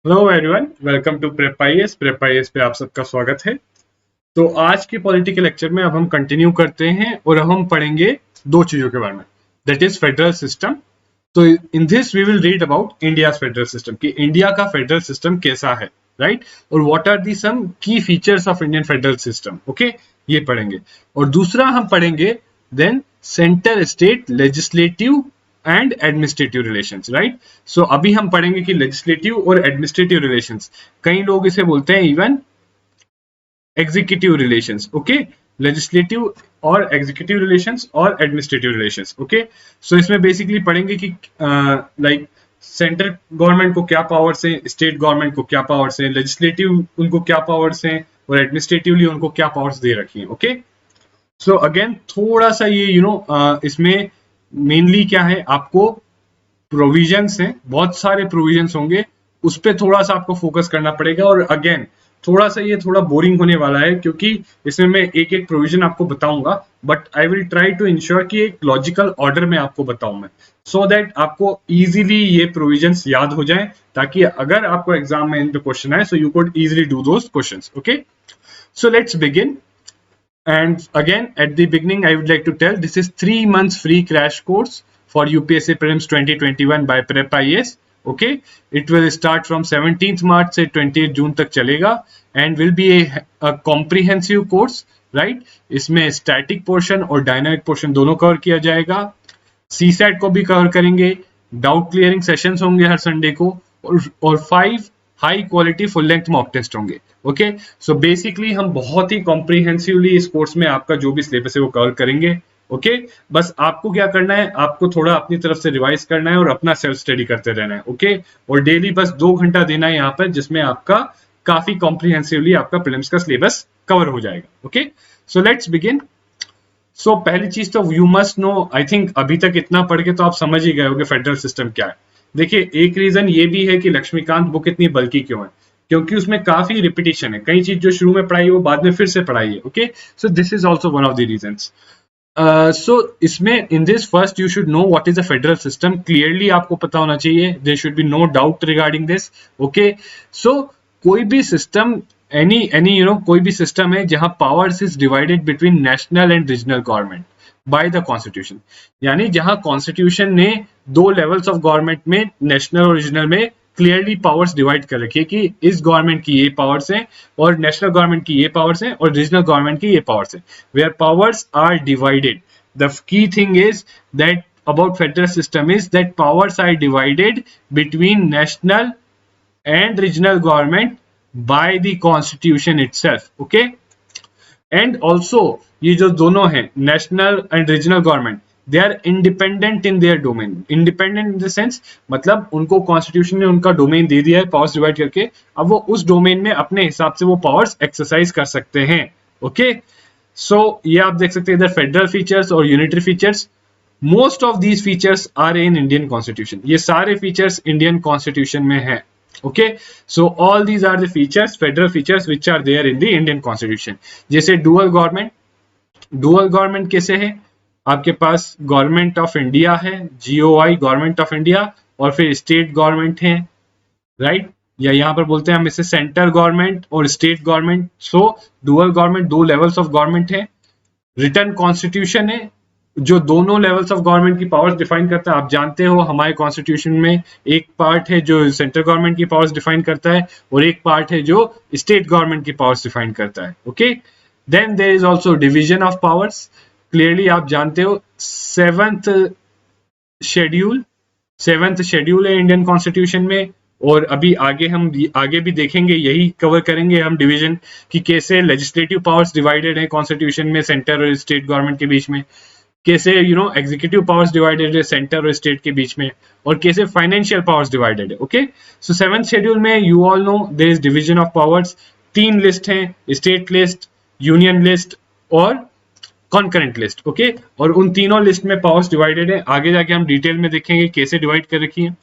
Hello everyone, welcome to prep IAS पे आप सबका स्वागत है। तो आज के पॉलिटिकल लेक्चर में अब हम कंटिन्यू करते हैं और अब हम पढ़ेंगे दो चीजों के बारे में, दैट इज फेडरल सिस्टम। तो in this we will read about India federal system कि इंडिया का फेडरल सिस्टम कैसा है, राइट, और what are the some key features of Indian federal system. Okay, ये पढ़ेंगे। और दूसरा हम पढ़ेंगे then centre state legislative and administrative relations, right. So अभी हम पढ़ेंगे कि लेजिस्लेटिव और एडमिनिस्ट्रेटिव रिलेशंस, कई लोग इसे बोलते हैं even executive relations. Okay, legislative और एग्जीक्यूटिव रिलेशंस और एडमिनिस्ट्रेटिव रिलेशंस। ओके, सो इसमें बेसिकली पढ़ेंगे कि लाइक सेंट्रल गवर्नमेंट को क्या पावर्स हैं, स्टेट गवर्नमेंट को क्या पावर्स हैं, लेजिस्लेटिव उनको क्या पावर्स हैं और एडमिनिस्ट्रेटिवली उनको क्या पावर्स दे रखी हैं। ओके, सो अगेन थोड़ा सा ये इसमें मेनली क्या है, आपको प्रोविजंस हैं, बहुत सारे प्रोविजंस होंगे, उस पर थोड़ा सा आपको फोकस करना पड़ेगा। और अगेन थोड़ा सा ये थोड़ा बोरिंग होने वाला है क्योंकि इसमें मैं एक एक प्रोविजन आपको बताऊंगा, but I will try to ensure कि एक लॉजिकल ऑर्डर में आपको बताऊं मैं, सो दैट आपको इजीली ये प्रोविजंस याद हो जाए, ताकि अगर आपको एग्जाम में इन पे क्वेश्चन आए so you could easily do those questions. Okay, so let's begin. And again, at the beginning, I would like to tell this is 3 months free crash course for UPSC Prelims 2021 by Prep IAS. Okay, it will start from 17th March से 20th June तक चलेगा and will be a comprehensive course, right? इसमें static portion और dynamic portion दोनों cover किया जाएगा। CSAT को भी कवर करेंगे, डाउट क्लियरिंग सेशंस होंगे हर संडे को, और 5 high quality full length mock test होंगे। ओके, सो बेसिकली हम बहुत ही कॉम्प्रिहेंसिवली इस कोर्स में आपका जो भी सिलेबस है वो कवर करेंगे। ओके, बस आपको क्या करना है, आपको थोड़ा अपनी तरफ से रिवाइज करना है और अपना सेल्फ स्टडी करते रहना है। ओके, और डेली बस 2 घंटा देना है यहाँ पर, जिसमें आपका काफी कॉम्प्रिहेंसिवली आपका प्रीलिम्स का सिलेबस कवर हो जाएगा। Okay, so let's begin. So पहली चीज तो you must know, I think अभी तक इतना पढ़ के तो आप समझ ही गए होंगे फेडरल सिस्टम क्या है। देखिए, एक रीजन ये भी है कि लक्ष्मीकांत बुक इतनी बल्कि क्यों है, क्योंकि उसमें काफी रिपीटेशन है, कई चीज जो शुरू में पढ़ाई वो बाद में फिर से पढ़ाई है। Okay, so this is also one of the reasons. So इसमें in this first you should know what is a federal system, clearly आपको पता होना चाहिए, there should be no doubt regarding this. Okay, so कोई भी system any कोई भी system है जहां powers is divided between national and regional government by the constitution, यानी जहां कॉन्स्टिट्यूशन ने 2 लेवल्स ऑफ गवर्नमेंट में, नेशनल और रीजनल में, क्लियरली पावर्स डिवाइड कर रखी है कि इस गवर्नमेंट की ये पावर्स हैं और नेशनल गवर्नमेंट की ये पावर्स हैं और रीजनल गवर्नमेंट की ये पावर्स हैं, where powers are divided. The key thing is that about federal system is that powers are divided between national and regional government by the constitution itself. Okay, and also ये जो दोनों हैं national and regional government, they are independent in their domain. Independent in the sense मतलब उनको constitution ने उनका domain दे दिया है पावर्स डिवाइड करके, अब वो उस डोमेन में अपने हिसाब से वो पावर्स एक्सरसाइज कर सकते हैं। ओके, सो ये आप देख सकते हैं इधर फेडरल फीचर्स और unitary features. Most of these features are in Indian constitution, ये सारे फीचर्स इंडियन कॉन्स्टिट्यूशन में है। Okay, so all these are the features, federal features which are there in the Indian Constitution. जैसे dual government कैसे है, आपके पास government of India है, GOI government of India, और फिर स्टेट गवर्नमेंट है, राइट, या यहाँ पर बोलते हैं हम इसे सेंट्रल गवर्नमेंट और state government. So dual government, 2 levels of government है। रिटर्न कॉन्स्टिट्यूशन है जो दोनों लेवल्स ऑफ गवर्नमेंट की पावर्स डिफाइन करता है। आप जानते हो हमारे कॉन्स्टिट्यूशन में एक पार्ट है जो सेंट्रल गवर्नमेंट की पावर्स डिफाइन करता है और एक पार्ट है जो स्टेट गवर्नमेंट की पावर्स डिफाइन करता है। Okay, then there is also division of powers. Clearly आप जानते हो सेवेंथ शेड्यूल है इंडियन कॉन्स्टिट्यूशन में, और अभी आगे हम आगे भी देखेंगे, यही कवर करेंगे हम डिवीजन कि कैसे लेजिस्लेटिव पावर्स डिवाइडेड है कॉन्स्टिट्यूशन में सेंटर और स्टेट गवर्नमेंट के बीच में, कैसे एग्जीक्यूटिव पावर्स डिवाइडेड है सेंटर और स्टेट के बीच में, और कैसे फाइनेंशियल पावर्स डिवाइडेड है। ओके, सो 7th शेड्यूल में you all know there is division of powers. 3 list हैं, स्टेट लिस्ट, यूनियन लिस्ट और कॉन्करेंट लिस्ट। ओके, और उन तीनों लिस्ट में पावर्स डिवाइडेड है, आगे जाके हम डिटेल में देखेंगे कैसे डिवाइड कर रखी है।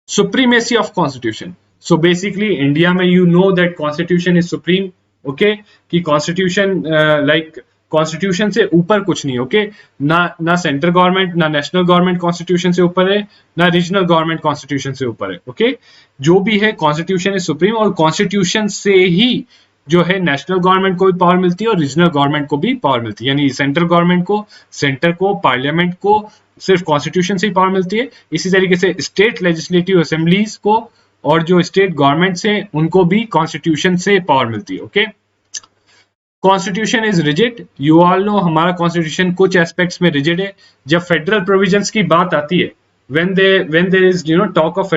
Supremacy of constitution, so basically India में you know that constitution is supreme. Okay, कि कॉन्स्टिट्यूशन लाइक कॉन्स्टिट्यूशन से ऊपर कुछ नहीं, ओके। ना सेंट्रल गवर्नमेंट, ना नेशनल गवर्नमेंट कॉन्स्टिट्यूशन से ऊपर है, ना रीजनल गवर्नमेंट कॉन्स्टिट्यूशन से ऊपर है, ओके। जो भी है कॉन्स्टिट्यूशन इज सुप्रीम, और कॉन्स्टिट्यूशन से ही जो है नेशनल गवर्नमेंट को भी पावर मिलती है और रीजनल गवर्नमेंट को भी पावर मिलती है, यानी सेंट्रल गवर्नमेंट को, सेंटर को, पार्लियामेंट को सिर्फ कॉन्स्टिट्यूशन से ही पावर मिलती है। इसी तरीके से स्टेट लेजिस्लेटिव असेंबलीज को और जो स्टेट गवर्नमेंट्स हैं उनको भी कॉन्स्टिट्यूशन से पावर मिलती है, okay. Constitution is rigid, you all no हमारा कॉन्स्टिट्यूशन कुछ एस्पेक्ट्स में रिजिड है। जब फेडरल प्रोविजंस की बात आती है, when there is talk of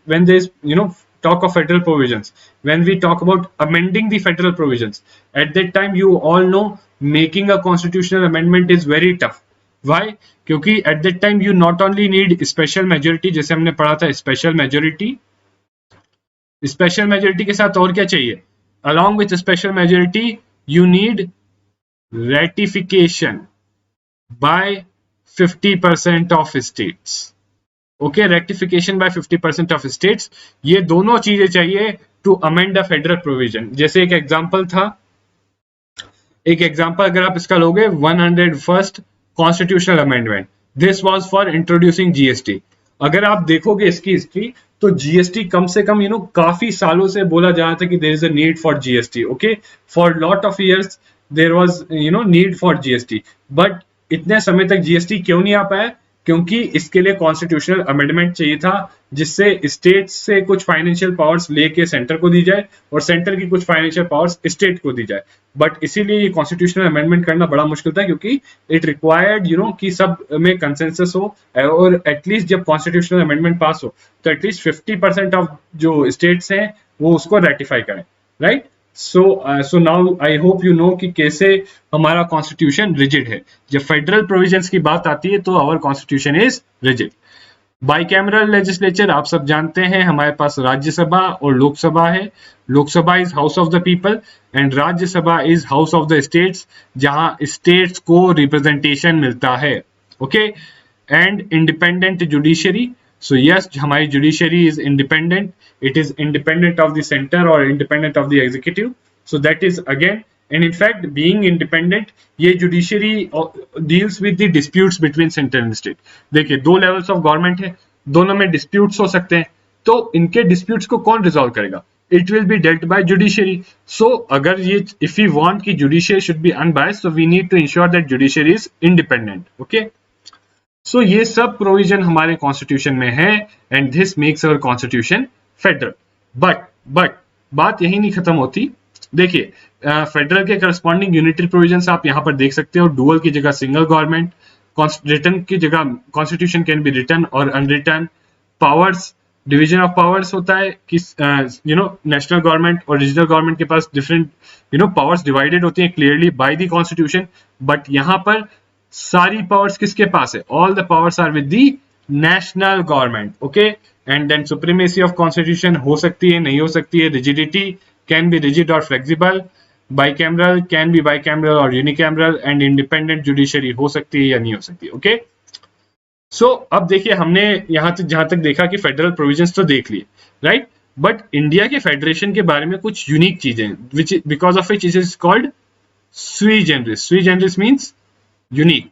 when there is talk of federal provisions, when we talk about amending the federal provisions, at that time you all know making a constitutional amendment is very tough. Why? क्योंकि at that time you not only need special majority, जैसे हमने पढ़ा था special majority के साथ और क्या चाहिए, along with special majority you need ratification by 50% of states, okay. Rectification by 50% of states, ये दोनों चीजें चाहिए to amend a federal provision. जैसे एक एग्जांपल अगर आप इसका लोगे, 101st constitutional amendment, this was for introducing GST. अगर आप देखोगे इसकी हिस्ट्री, तो जीएसटी कम से कम काफी सालों से बोला जा रहा था कि there is a need for GST, okay. For lot of years there was need for GST, but इतने समय तक जीएसटी क्यों नहीं आ पाया? क्योंकि इसके लिए कॉन्स्टिट्यूशनल अमेंडमेंट चाहिए था, जिससे स्टेट से कुछ फाइनेंशियल पावर्स लेके सेंटर को दी जाए और सेंटर की कुछ फाइनेंशियल पावर्स स्टेट को दी जाए। बट इसीलिए ये कॉन्स्टिट्यूशनल अमेंडमेंट करना बड़ा मुश्किल था, क्योंकि इट रिक्वायर्ड कि सब में कंसेंसस हो, और एटलीस्ट जब कॉन्स्टिट्यूशनल अमेंडमेंट पास हो तो एटलीस्ट 50% ऑफ जो स्टेट्स हैं वो उसको रेटिफाई करें, right. So now I hope you know कि कैसे हमारा कॉन्स्टिट्यूशन रिजिड है। जब फेडरल प्रोविजंस की बात आती है तो our constitution is rigid. Bicameral legislature आप सब जानते हैं, हमारे पास राज्यसभा और लोकसभा है। Lok Sabha is house of the people and Rajya Sabha is house of the states, जहां स्टेट्स को रिप्रेजेंटेशन मिलता है, okay. And independent judiciary, so yes, हमारी judiciary is independent, it is independent of the center or independent of the executive, so that is again, and in fact being independent, ये judiciary deals with the disputes between center and state। देखिए, दो levels of government है, दोनों में disputes हो सकते हैं, तो इनके disputes को कौन resolve करेगा? It will be dealt by judiciary। so अगर ये if we want कि judiciary should be unbiased, so we need to ensure that judiciary is independent, okay। सो ये सब प्रोविजन हमारे कॉन्स्टिट्यूशन में है and this makes our constitution federal. But बात यही नहीं खत्म होती। देखिए, फेडरल के करस्पॉन्डिंग यूनिटरी प्रोविजंस आप यहां पर देख सकते हो। डुअल की जगह सिंगल गवर्नमेंट, रिटन की जगह कॉन्स्टिट्यूशन कैन बी रिटन और unwritten. Powers, division of powers होता है कि नेशनल गवर्नमेंट और रीजनल गवर्नमेंट के पास डिफरेंट पावर्स डिवाइडेड होती हैं clearly by the constitution. But यहां पर सारी पावर्स किसके पास है? All the powers are with the national government, okay. And then supremacy of constitution हो सकती है, नहीं हो सकती है। रिजिडिटी कैन बी रिजिड और flexible. Bicameral can be bicameral और यूनिकैमरल। एंड इंडिपेंडेंट जुडिशरी हो सकती है या नहीं हो सकती है, ओके। सो अब देखिए, हमने यहां तक जहां तक देखा कि फेडरल प्रोविजंस तो देख लिए, राइट। बट इंडिया के फेडरेशन के बारे में कुछ यूनिक चीजें, which because of which it is called sui generis। sui generis means unique।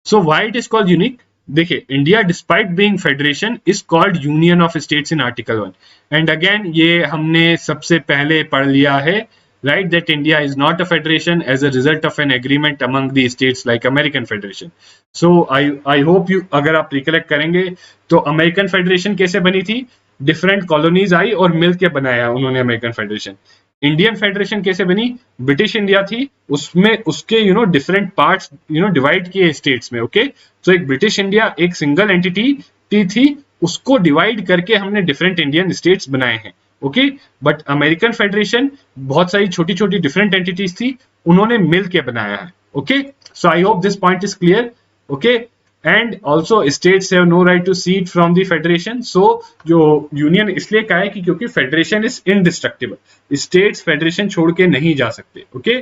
so why it is called unique? देखिए, India despite being federation is called union of states in article 1। And again ये हमने सबसे पहले पढ़ लिया है, right, that India is not a federation as a result of an agreement among the states like American federation. So I hope you, अगर आप recollect करेंगे तो अमेरिकन फेडरेशन कैसे बनी थी? डिफरेंट कॉलोनीज आई और मिल के बनाया उन्होंने अमेरिकन फेडरेशन। इंडियन फेडरेशन कैसे बनी? ब्रिटिश इंडिया थी, उसमें उसके डिफरेंट पार्ट्स डिवाइड किए स्टेट्स में, ओके। तो एक ब्रिटिश इंडिया एक सिंगल एंटिटी थी, उसको डिवाइड करके हमने डिफरेंट इंडियन स्टेट्स बनाए हैं, ओके। बट अमेरिकन फेडरेशन बहुत सारी छोटी छोटी डिफरेंट एंटिटीज थी, उन्होंने मिल के बनाया है, okay. So I hope this point is clear, okay. And also states have no right to cede from the federation. So जो यूनियन इसलिए कहा है कि क्योंकि federation is indestructible, states federation छोड़ के नहीं जा सकते, okay.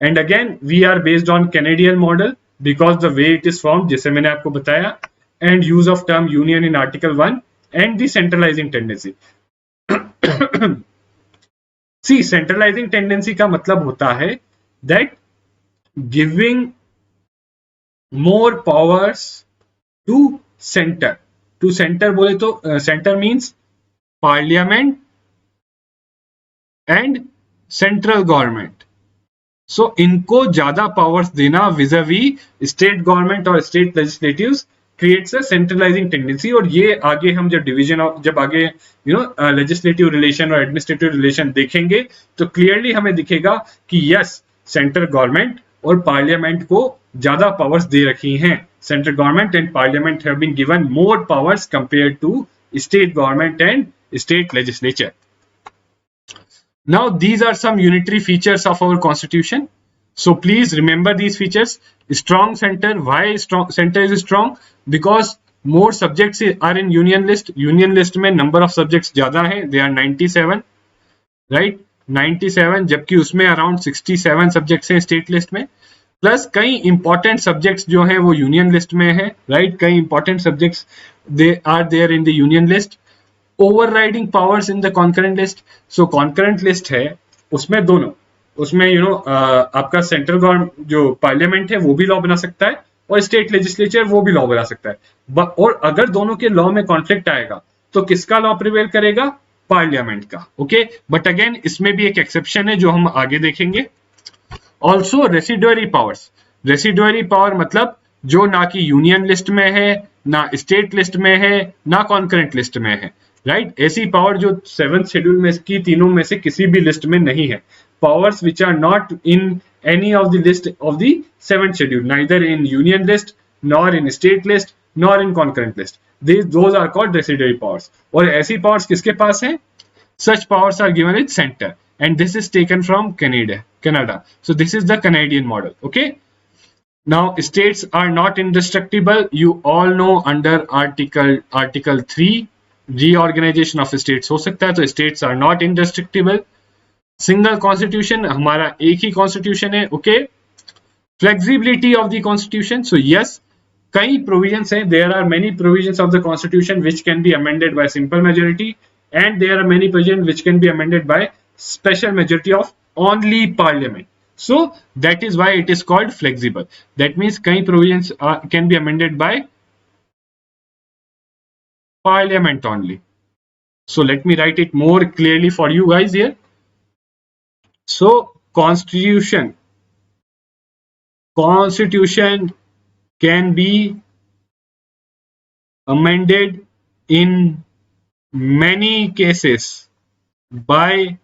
And again we are based on Canadian model because the way it is form, जैसे मैंने आपको बताया, and use of term union in article 1 and the centralising tendency. See, centralising tendency का मतलब होता है that giving more powers to centre. To centre बोले तो centre means parliament and central government. So इनको ज्यादा पावर्स देना विजावी स्टेट गवर्नमेंट और state legislatives creates a centralising tendency. और ये आगे हम जब डिवीजन ऑफ जब आगे लेजिस्लेटिव रिलेशन और एडमिनिस्ट्रेटिव रिलेशन देखेंगे तो क्लियरली हमें दिखेगा कि यस, सेंट्रल गवर्नमेंट और पार्लियामेंट को ज्यादा पावर्स दे रखी हैं। Central government and parliament have been given more powers compare to state government and state legislature. Now, these are some unitary features of our constitution. So please remember these features. Strong center. Why strong center is strong? Because more subjects are in union list. Union list में number of subjects ज़्यादा हैं. They are 97, right? 97, जबकि उसमें around 67 subjects हैं state list में. Plus कई important subjects जो हैं वो यूनियन लिस्ट में है, राइट? कई important subjects they are there in the union list. Overriding powers in the concurrent list. So concurrent list है उसमें दोनों, उसमें आपका सेंट्रल गवर्नमेंट जो पार्लियामेंट है वो भी लॉ बना सकता है और स्टेट लेजिस्लेचर वो भी लॉ बना सकता है। और अगर दोनों के लॉ में कॉन्फ्लिक्ट आएगा तो किसका लॉ प्रिवेल करेगा? पार्लियामेंट का। ओके, बट अगेन इसमें भी एक एक्सेप्शन है जो हम आगे देखेंगे। Also residuary powers. Residuary power मतलब जो ना कि यूनियन लिस्ट में है, ना स्टेट लिस्ट में है, ना कॉन्करेंट लिस्ट में है, राइट? ऐसी पावर जो 7th शेड्यूल में की तीनों में से किसी भी लिस्ट में नहीं है। Powers which are not in any of the list of the 7th schedule, neither in union list nor in state list nor in concurrent list, those are called residuary powers. और ऐसी powers किसके पास है? Such powers are given in center, and this is taken from Canada. So this is the Canadian model. Okay. Now states are not indestructible. You all know under Article 3, reorganization of states हो सकता है, तो states are not indestructible. Single constitution, हमारा एक ही constitution है. Okay. Flexibility of the constitution. So yes, कई provisions हैं. There are many provisions of the constitution which can be amended by simple majority. And there are many provisions which can be amended by special majority of only parliament. So that is why it is called flexible. That means key provisions can be amended by parliament only. So let me write it more clearly for you guys here. So constitution can be amended in many cases by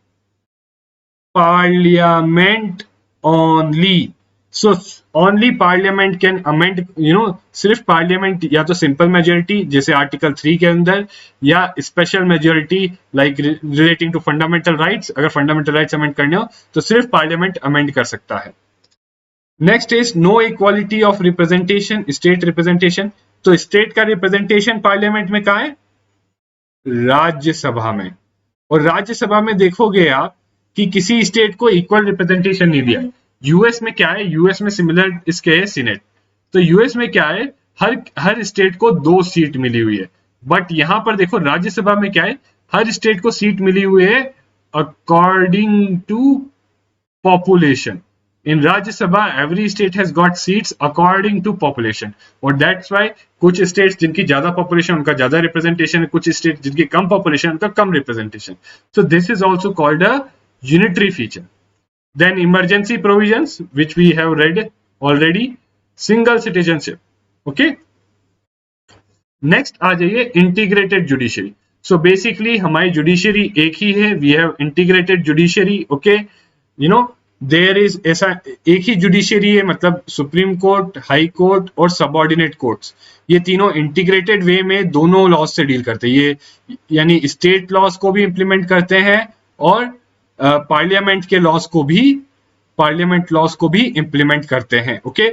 parliament only. So only parliament can amend, सिर्फ parliament या तो simple majority जैसे article 3 के अंदर, या special majority like relating to fundamental rights, अगर fundamental rights amend करने हो तो सिर्फ parliament amend कर सकता है। Next is no equality of representation, state representation। तो state का representation parliament में कहाँ है? राज्यसभा में। और राज्यसभा में देखोगे आप कि किसी स्टेट को इक्वल रिप्रेजेंटेशन नहीं दिया। यूएस में क्या है? यूएस में सिमिलर इसके है सीनेट। तो यूएस में क्या है? हर स्टेट को 2 सीट मिली हुई है। बट यहां पर देखो राज्यसभा में क्या है? हर स्टेट को सीट मिली हुई है according to population. In Rajya Sabha, every state has got seats according to population, और that's why कुछ states जिनकी ज्यादा population उनका ज्यादा representation है, कुछ states जिनकी कम population उनका कम representation. So this is also called a unitary feature. Then emergency provisions, which we have read already. Single citizenship. Okay. Next आ जाइए integrated judiciary. So basically हमारी judiciary एक ही है. We have integrated judiciary. Okay. There is ऐसा एक ही judiciary है, मतलब supreme court, high court और सबऑर्डिनेट कोर्ट्स, ये तीनों इंटीग्रेटेड वे में दोनों लॉज से डील करते हैं। ये यानी स्टेट लॉज को भी इंप्लीमेंट करते हैं और पार्लियामेंट के लॉज को भी, पार्लियामेंट लॉज को भी इंप्लीमेंट करते हैं। Okay,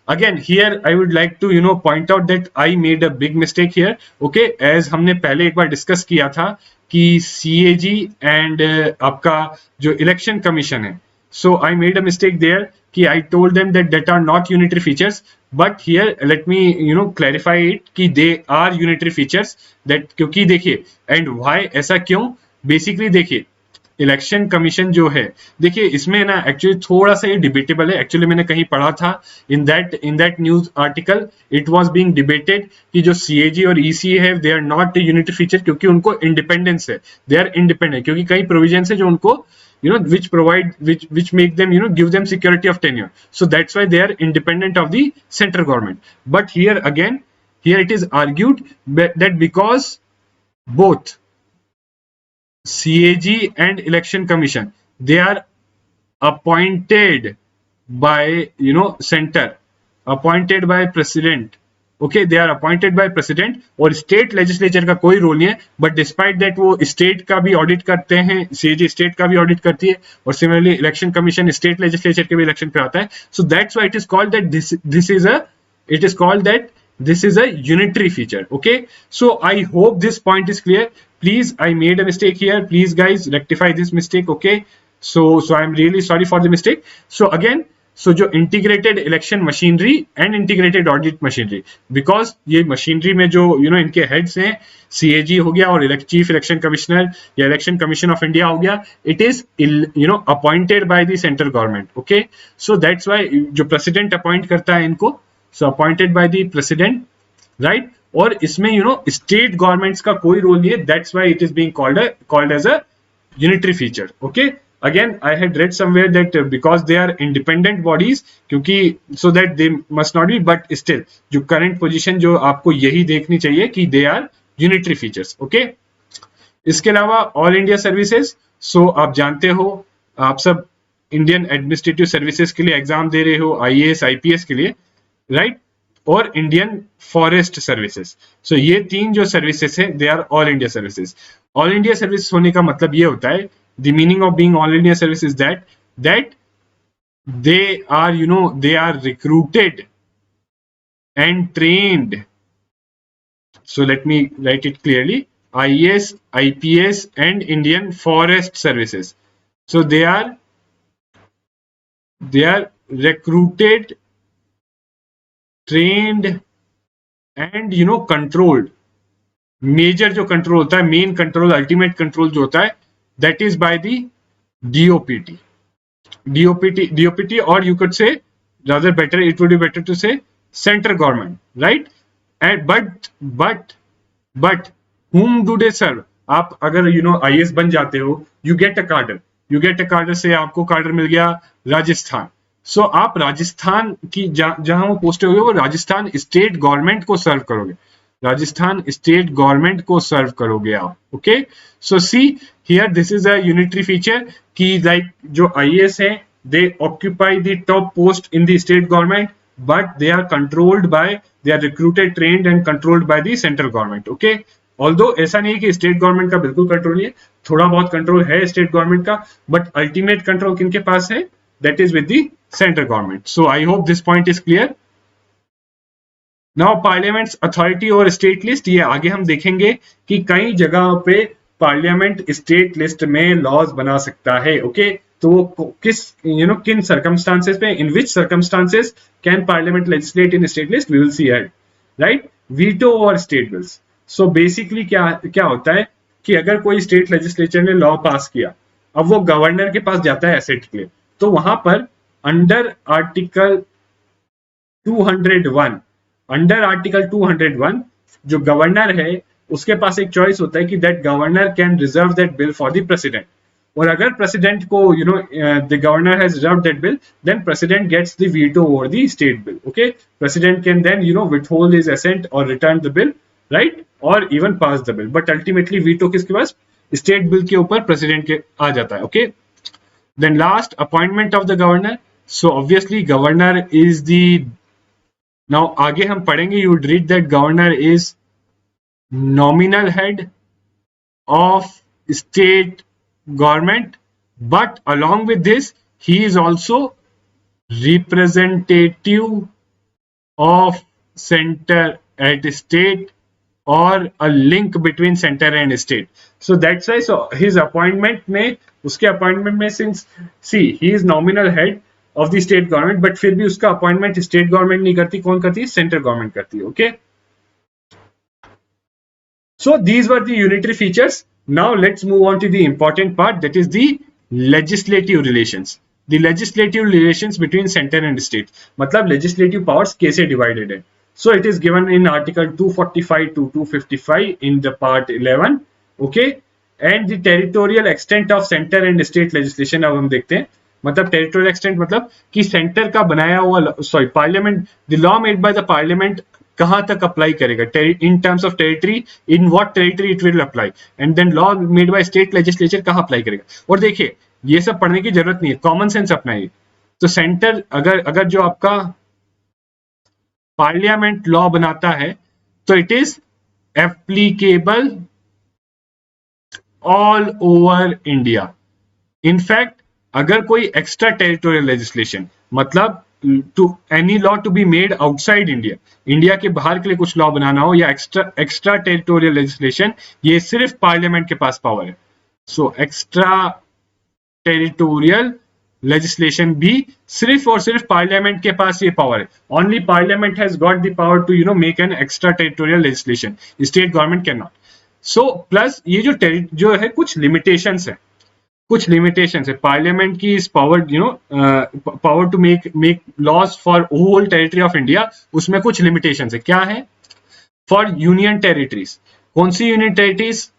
again here I would like to point out that I made a big mistake here. Okay, as हमने पहले एक बार डिस्कस किया था कि सीएजी एंड आपका जो इलेक्शन कमीशन है, so I made a mistake there कि I told them that are not unitary features, but here let me clarify it कि they are unitary features, that क्योंकि देखिए and why ऐसा क्यों, basically देखिए इलेक्शन कमीशन जो है, देखिए इसमें ना एक्चुअली थोड़ा सा ये डिबेटेबल है। एक्चुअली मैंने कहीं पढ़ा था in that news article it was being debated कि जो सीएजी और ईसी है they are not unitary feature, क्योंकि उनको इंडिपेंडेंस है, दे आर इंडिपेंडेंट, क्योंकि कई प्रोविजन है जो उनको which provide which make them give them security of tenure, so that's why they are independent of the central government. But here again, here it is argued that because both CAG and Election Commission, they are appointed by center, appointed by president. Okay, they are appointed by president और state legislature का कोई role नहीं है, but despite that वो state का भी audit करते हैं, CAG state का भी audit करती है और similarly election commission state legislature के भी election कराता है. So that's why it is called that this is a unitary feature. Okay, so I hope this point is clear. Please, I made a mistake here. Please guys rectify this mistake. Okay, so I'm really sorry for the mistake. So again, so जो integrated election machinery and integrated audit machinery, because ये machinery में जो इनके heads हैं, CAG हो गया और chief election commissioner या इलेक्शन कमीशन ऑफ इंडिया हो गया, it is appointed by the central government. Okay, so that's why जो प्रेसिडेंट अपॉइंट करता है इनको, so appointed by the president, right. और इसमें स्टेट गवर्नमेंट्स का कोई रोल नहीं है, that's why it is being called as a unitary feature. Okay, again I had read somewhere that because they are independent bodies, क्योंकि so that they must not be, but still जो current position जो आपको यही देखनी चाहिए कि they are unitary features. okay, इसके अलावा ऑल इंडिया सर्विसेज, सो आप जानते हो आप सब इंडियन एडमिनिस्ट्रेटिव सर्विसेज के लिए एग्जाम दे रहे हो, आईएएस आईपीएस के लिए, राइट, और इंडियन फॉरेस्ट सर्विसेज. सो ये तीन जो सर्विसेज है they are all India services. All India service होने का मतलब ये होता है, the meaning of being all India service is that they are they are recruited and trained. So let me write it clearly: IAS, IPS and Indian forest services. So they are recruited, trained and controlled. Major जो control होता है, main control, ultimate control जो होता है, that is by the DOPT, or you could say, rather better, it would be better to say central government, right? And but whom do they serve? आप अगर IAS बन जाते हो, you get a cadre से आपको कार्डर मिल गया राजस्थान. सो आप राजस्थान की जहां वो पोस्ट होगी वो राजस्थान स्टेट गवर्नमेंट को सर्व करोगे, राजस्थान स्टेट गवर्नमेंट को सर्व करोगे आप. Okay, so see here this is a unitary feature कि लाइक जो आईएएस है they occupy the top post in the state government, but they are controlled by, they are recruited, trained and controlled by the central government. Okay, although ऐसा नहीं है कि state government का बिल्कुल control नहीं है, थोड़ा बहुत कंट्रोल है स्टेट गवर्नमेंट का, बट अल्टीमेट कंट्रोल किनके पास है, that is with the central government. So I hope this point is clear. Now parliaments authority और स्टेट लिस्ट, ये आगे हम देखेंगे कि कई जगह पे पार्लियामेंट स्टेट लिस्ट में लॉज बना सकता है. ओके, तो वो किस किन सर्कमस्टांसेस पे, in which circumstances can parliament legislate in state list, we will see at, right. Veto और स्टेट बिल्स. सो बेसिकली क्या होता है कि अगर कोई स्टेट लेजिस्लेचर ने लॉ पास किया, अब वो गवर्नर के पास जाता है एसेट के लिए, तो वहां पर अंडर आर्टिकल 201 जो गवर्नर है उसके पास एक चॉइस होता है कि that governor can reserve that bill for the president. और अगर प्रेसिडेंट को the governor has reserved that bill, then president gets the veto over the state bill. Okay, president can then withhold his assent or return the bill, right, or even pass the bill, but ultimately veto किसके पास, state bill के ऊपर president के आ जाता है. Okay, then last appointment of the governor. So obviously governor is the, now आगे हम पढ़ेंगे, you would read that governor is nominal head of state government, but along with this he is also representative of center at state or a link between center and state. So that's why, so his appointment में, उसके appointment में, since see he is nominal head of the state government, but फिर भी उसका appointment state government नहीं करती, कौन करती है, सेंट्रल गवर्नमेंट करती है. Okay, so these were the unitary features. Now let's move on to the important part, that is the legislative relations. The legislative relations between center and state. मतलब legislative powers कैसे divided है. So it is given in Article 245 to 255 in the Part 11. Okay. And the territorial extent of center and state legislation अब हम देखते हैं. मतलब territorial extent मतलब कि सेंटर का बनाया हुआ, sorry parliament, the law made by the parliament कहां तक अप्लाई करेगा in terms of territory, in what territory it will apply, and then law made by state legislature कहां अप्लाई करेगा. और देखिए ये सब पढ़ने की जरूरत नहीं है, कॉमन सेंस अपनाइए. तो सेंटर अगर अगर जो आपका पार्लियामेंट लॉ बनाता है तो it is applicable all over India. In fact अगर कोई एक्स्ट्रा टेरिटोरियल लेजिस्लेशन, मतलब to any law to be made outside India, India के बाहर के लिए कुछ लॉ बनाना हो या एक्स्ट्रा टेरिटोरियल लेजिस्लेशन, ये सिर्फ पार्लियामेंट के पास पावर है. सो एक्स्ट्रा टेरिटोरियल लेजिस्लेशन भी सिर्फ और सिर्फ पार्लियामेंट के पास ये पावर है. Only parliament has got the power to make an extra territorial legislation, state government can not. So plus ये जो है कुछ लिमिटेशंस है, कुछ लिमिटेशंस है पार्लियामेंट की इस power, power to make laws for whole territory of India, उसमें कुछ लिमिटेशंस है. क्या है? For union territories. कौन सी union territories?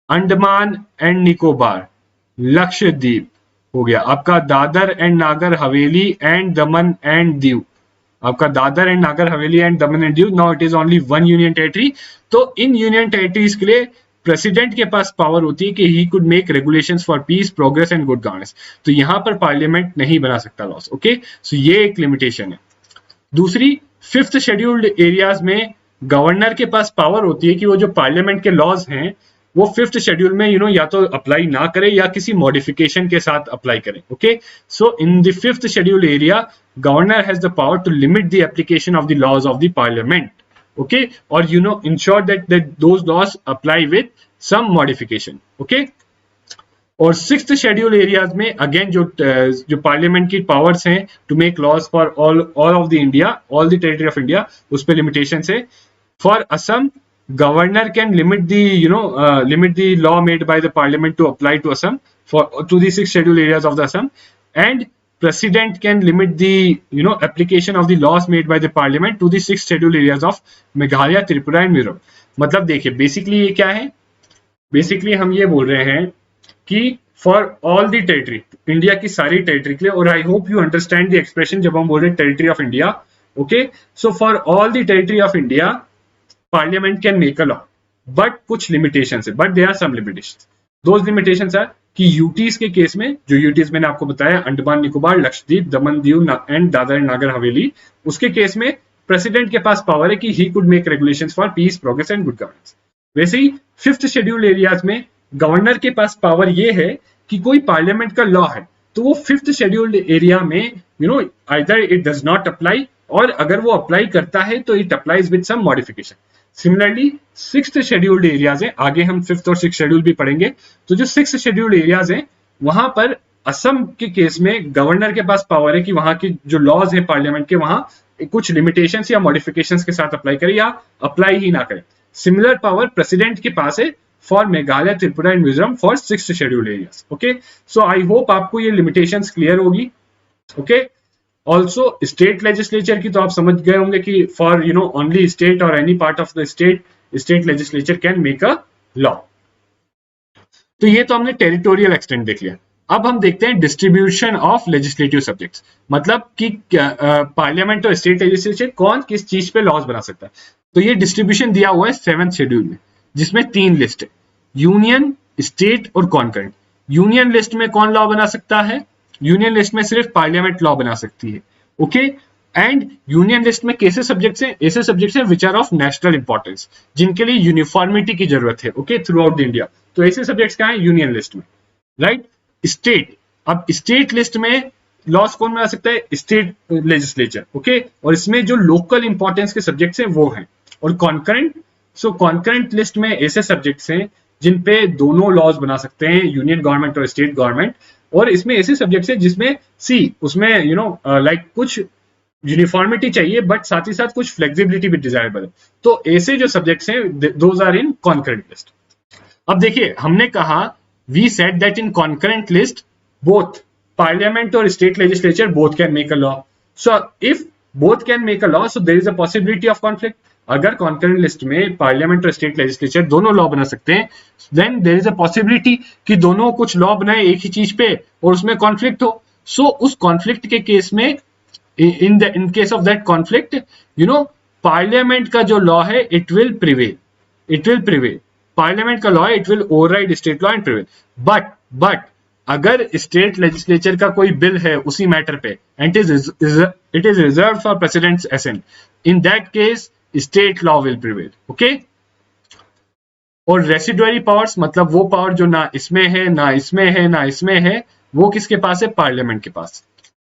Andaman and Nicobar, Lakshadweep हो गया आपका, Dadar and Nagar Haveli and Daman and Diu, आपका Dadar and Nagar Haveli and Daman and Diu. Now it is only one union territory. तो इन यूनियन टेरिटरीज के लिए प्रेसिडेंट के पास पावर होती है कि he could make regulations for piece, progress and good governance. तो यहां पर पार्लियामेंट नहीं बना सकता लॉस. ओके, सो ये एक लिमिटेशन है. दूसरी, फिफ्थ शेड्यूल्ड एरियाज में गवर्नर के पास पावर होती है कि वो जो पार्लियामेंट के लॉज हैं वो फिफ्थ शेड्यूल में या तो अप्लाई ना करे या किसी मॉडिफिकेशन के साथ अप्लाई करें. Okay, so in the fifth schedule area governor has the power to limit the application of the laws of the parliament. Okay, or ensure that those laws apply with some modification. Okay, और sixth schedule areas में again जो parliament की powers हैं to make laws for all of the India, all the territory of India, उस पे limitation है. For Assam, governor can limit the law made by the parliament to apply to Assam for to the six schedule areas of the Assam, and president can limit the application of the laws made by the parliament to the six scheduled areas of Meghalaya, Tripura and Mizoram. मतलब देखिए basically ये क्या है, basically हम ये बोल रहे हैं कि for all the territory, India की सारी टेरिटरी के लिए, और I hope you understand the expression जब हम बोल रहे हैं territory of India. Okay, so for all the territory of India parliament can make a law, but कुछ लिमिटेशंस है, but there are some limitations. Those limitations are कि UTs के case में, जो यूटीज मैंने आपको बताया, अंडमान निकोबार, लक्षद्वीप, दमन दीव एंड दादर एंड नागर हवेली, उसके केस में प्रेसिडेंट के पास पावर है कि he could make regulations for piece, progress and good governance. वैसे ही फिफ्थ शेड्यूल एरियाज में गवर्नर के पास पावर ये है कि कोई पार्लियामेंट का लॉ है तो वो फिफ्थ शेड्यूल्ड एरिया में either it does not apply, और अगर वो अप्लाई करता है तो it applies with some modification. Similarly sixth scheduled areas है, आगे हम फिफ्थ और सिक्स शेड्यूल भी पढ़ेंगे. तो जो सिक्स शेड्यूल्ड एरियाज है वहां पर असम के केस में गवर्नर के पास पावर है कि वहां के जो लॉज है पार्लियामेंट के, वहां कुछ लिमिटेशंस या मॉडिफिकेशंस के साथ अप्लाई करे या अप्लाई ही ना करे. सिमिलर पावर प्रेसिडेंट के पास है for Meghalaya, Tripura and Mizoram for sixth scheduled areas. Okay, so I hope आपको ये लिमिटेशंस क्लियर होगी. ओके, ऑल्सो स्टेट लेजिस्लेचर की तो आप समझ गए होंगे कि फॉर ओनली स्टेट और any part of the state legislature can make a law. तो ये तो हमने टेरिटोरियल एक्सटेंट देख लिया. अब हम देखते हैं डिस्ट्रीब्यूशन ऑफ लेजिस्लेटिव सब्जेक्ट्स, मतलब कि पार्लियामेंट और स्टेट लेजिस्लेचर कौन किस चीज पे लॉज बना सकता है. तो ये डिस्ट्रीब्यूशन दिया हुआ है सेवेंथ शेड्यूल में, जिसमें तीन लिस्ट है, यूनियन, स्टेट और कॉन्करेंट. यूनियन लिस्ट में कौन लॉ बना सकता है? यूनियन लिस्ट में सिर्फ पार्लियामेंट लॉ बना सकती है. ओके, एंड यूनियन लिस्ट में कैसे सब्जेक्ट्स हैं? ऐसे सब्जेक्ट्स हैं which are of national importance, जिनके लिए यूनिफॉर्मिटी की जरूरत है. Okay, throughout the India. तो ऐसे सब्जेक्ट्स क्या है यूनियन लिस्ट में, राइट. स्टेट, अब स्टेट लिस्ट में लॉस कौन बना सकता है? State legislature. ओके, और इसमें जो लोकल इंपॉर्टेंस के सब्जेक्ट्स हैं वो हैं. और कॉन्करेंट, सो कॉन्करेंट लिस्ट में ऐसे सब्जेक्ट्स हैं जिन पे दोनों लॉज बना सकते हैं, यूनियन गवर्नमेंट और स्टेट गवर्नमेंट. और इसमें ऐसे सब्जेक्ट्स हैं जिसमें उसमें लाइक कुछ यूनिफॉर्मिटी चाहिए बट साथ ही साथ कुछ फ्लेक्सिबिलिटी भी डिजायरेबल है. तो ऐसे जो सब्जेक्ट्स हैं those are in concurrent list. अब देखिए हमने कहा we said that in concurrent list both parliament और state legislature both can make a law. So if both can make a law so there is a possibility of conflict. अगर concurrent list में parliament और state legislature दोनों law बना सकते हैं then there is a possibility कि दोनों कुछ लॉ बनाए एक ही चीज पे और उसमें कॉन्फ्लिक्ट हो. सो उस कॉन्फ्लिक्ट के केस में in case of that conflict, you know, parliament का जो लॉ है it will prevail. It will prevail. Parliament का लॉ है it will override state law and prevail. But अगर स्टेट लेजिस्लेचर का कोई बिल है उसी मैटर पे and it is reserve for president's assent, in that case state law will prevail. Okay. और residuary powers मतलब वो पावर जो ना इसमें है ना इसमें है ना इसमें है, वो किसके पास है? पार्लियामेंट के पास.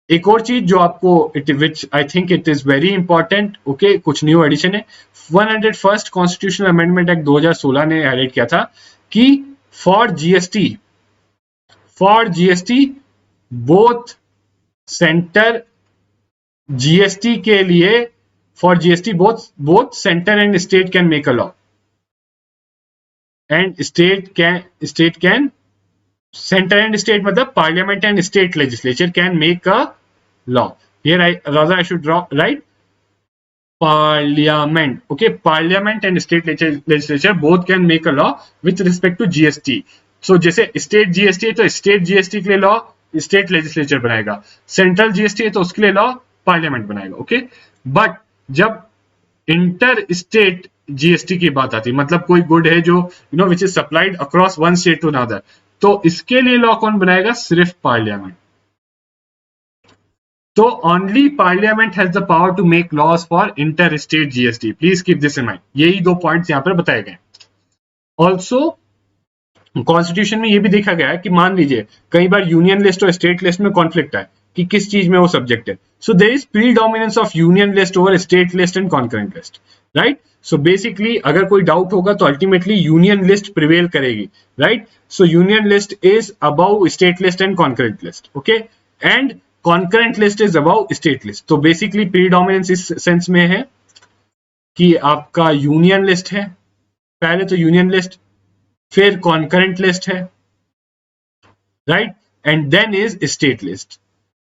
एक और चीज जो आपको which I think it is very important, okay, कुछ न्यू एडिशन है. 101st कॉन्स्टिट्यूशनल अमेंडमेंट एक्ट 2016 ने हाईलाइट किया था कि for GST both centre GST के लिए for GST both centre and state can make a law and state can center and state मतलब parliament and state legislature can make a law. Here I should write parliament. Okay, parliament and state legislature both can make a law with respect to GST. So जैसे state GST है तो state GST के लिए law state legislature बनाएगा, central GST है तो उसके लिए law parliament बनाएगा. Okay, but जब इंटर स्टेट जीएसटी की बात आती है मतलब कोई गुड है जो which is supplied across one state to another, तो इसके लिए लॉ कौन बनाएगा? सिर्फ पार्लियामेंट. तो only parliament has the power to make laws for inter state GST. Please keep this in mind. यही दो पॉइंट्स यहां पर बताए गए. ऑल्सो कॉन्स्टिट्यूशन में यह भी देखा गया है कि मान लीजिए कई बार यूनियन लिस्ट और स्टेट लिस्ट में कॉन्फ्लिक्ट है कि किस चीज में वो सब्जेक्ट है. So there is predominance of union list over state list and concurrent list, right. So basically अगर कोई डाउट होगा तो अल्टीमेटली यूनियन लिस्ट प्रिवेल करेगी, right. So union list is above state list and concurrent list, okay, and concurrent list is above state list. तो basically predominance इस sense में है कि आपका यूनियन लिस्ट है, पहले तो यूनियन लिस्ट, फिर कॉन्करेंट लिस्ट है, right, and then is state list.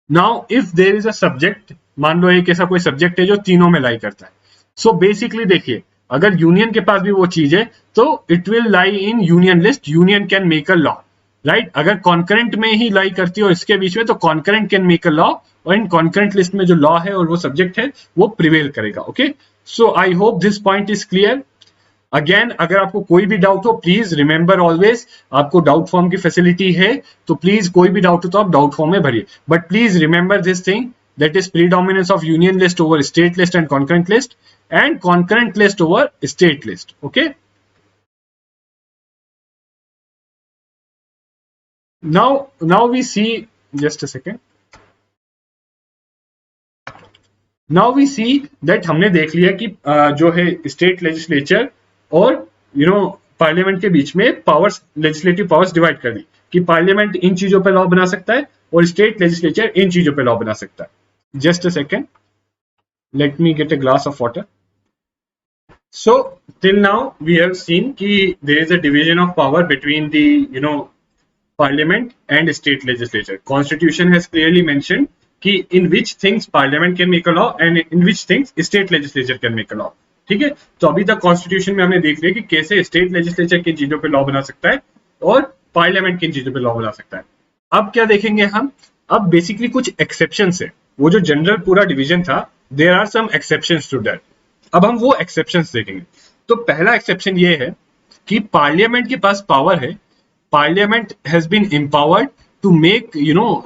Now if there is a subject, मान लो एक ऐसा कोई सब्जेक्ट है जो तीनों में लाई करता है. सो बेसिकली देखिए अगर यूनियन के पास भी वो चीज है तो it will lie in union list. Union can make a law, right. अगर कॉन्करेंट में ही लाई करती है और इसके बीच में तो concurrent can make a law और इन कॉन्करेंट लिस्ट में जो लॉ है और वो सब्जेक्ट है वो प्रिवेल करेगा. Okay, so I hope this point is clear. Again अगर आपको कोई भी डाउट हो प्लीज रिमेंबर ऑलवेज आपको डाउट फॉर्म की फैसिलिटी है, तो प्लीज कोई भी डाउट हो तो आप डाउट फॉर्म में भरिए. But please remember this thing that is predominance of union list over state list and concurrent list over state list. Okay, now we see, just a second, now we see that हमने देख लिया कि जो है state legislature और parliament के बीच में पावर्स, लेजिस्लेटिव पावर्स डिवाइड कर दी कि पार्लियामेंट इन चीजों पे लॉ बना सकता है और स्टेट लेजिस्लेचर इन चीजों पे लॉ बना सकता है. Just a second, let me get a glass of water. So till now we have seen ki there is a division of power between the parliament and state legislature. Constitution has clearly mentioned ki in which things parliament can make a law and in which things state legislature can make a law. ठीक है, तो अभी तक constitution में हमने देख लिया कि कैसे स्टेट लेजिस्लेचर किन चीजों पे लॉ बना सकता है और पार्लियामेंट किन चीजों पे लॉ बना सकता है. अब क्या देखेंगे हम? अब बेसिकली कुछ एक्सेप्शंस है. वो जो जनरल पूरा डिवीजन था there are some exceptions to that. अब हम वो एक्सेप्शंस देखेंगे. तो पहला एक्सेप्शन ये है कि पार्लियामेंट के पास पावर है, parliament has been empowered to make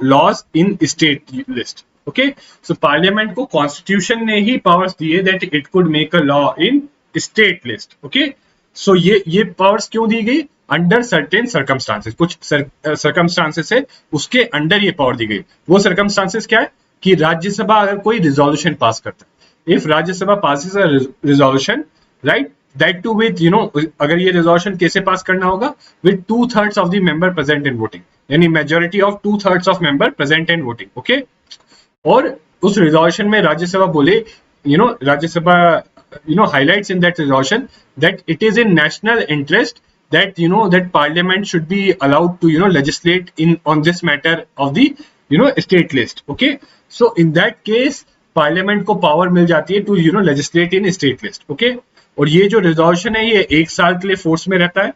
laws in state list. Okay, so parliament को कॉन्स्टिट्यूशन ने ही पावर्स दिए that it could make a law in state list. Okay, so ये पावर्स क्यों दी गई? Under certain circumstances. कुछ सर्कमस्टांसेस है उसके अंडर ये पावर दी गई. वो सर्कमस्टांसेस क्या है कि राज्यसभा अगर कोई रिजोल्यूशन पास करता है, if Rajya Sabha passes a resolution, right, that to with अगर ये रिजोल्यूशन कैसे पास करना होगा? With 2/3 of the member present and voting, यानी majority of 2/3 of member present and voting. Okay, और उस रिजोल्यूशन में राज्यसभा बोले, Rajya Sabha highlights in that resolution that it is in national interest that that parliament should be allowed to legislate in on this matter of the state list. Okay, so in that case parliament को power मिल जाती है to legislate in state list. Okay, और ये जो resolution है ये 1 साल के लिए फोर्स में रहता है,